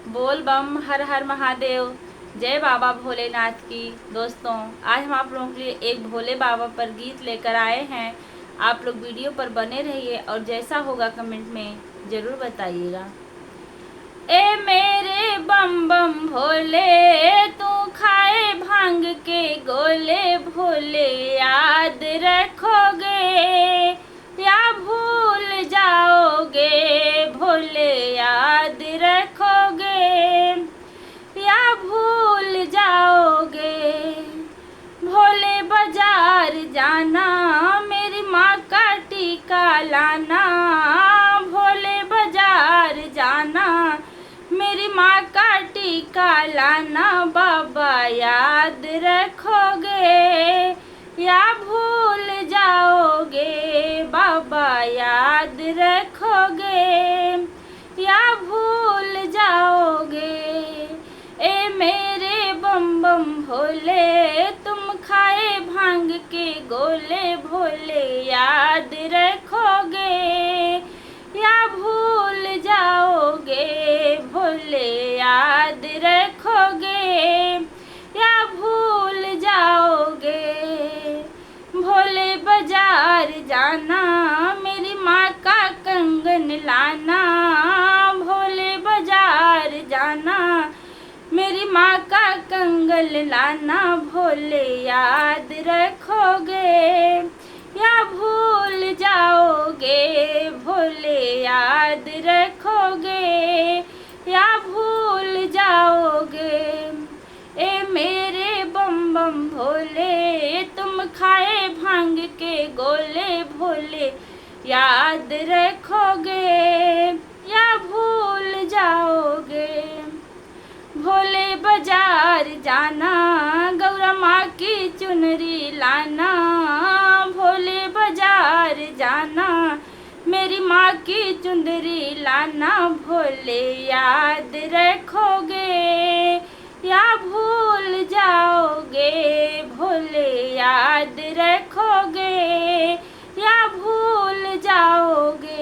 बोल बम हर हर महादेव। जय बाबा भोलेनाथ की। दोस्तों, आज हम आप लोगों के लिए एक भोले बाबा पर गीत लेकर आए हैं। आप लोग वीडियो पर बने रहिए और जैसा होगा कमेंट में ज़रूर बताइएगा। ए मेरे बम बम भोले, तू खाए भांग के गोले, भोले याद रखोगे या भूल जाओगे, भोले याद रखोगे या भूल जाओगे। भोले बाजार जाना, मेरी माँ का टीका लाना, भोले बाजार जाना, मेरी माँ का टीका लाना, बाबा याद रखोगे या भूल जाओगे, बाबा याद रखोगे या भूल जाओगे। ए मेरे बम बम भोले, तुम खाए भांग के गोले, भोले याद रखोगे या भूल जाओगे, भोले याद रखोगे या भूल जाओगे। भोले बाजार जाना, मेरी माँ का कंगन लाना, भोले बाजार जाना, मेरी माँ का कंगन लाना, भोले याद रखोगे या भूल जाओगे, भोले याद रखोगे या भूल जाओगे। ए मेरे बम बम भोले, तुम खाए भांग के गोले, भोले याद रखोगे या भूल जाओगे। भोले बाजार जाना, गौरा माँ की चुनरी लाना, भोले बाजार जाना, मेरी माँ की चुंदरी लाना, भोले याद रखोगे या भूल जाओगे, भोले याद रखोगे या भूल जाओगे।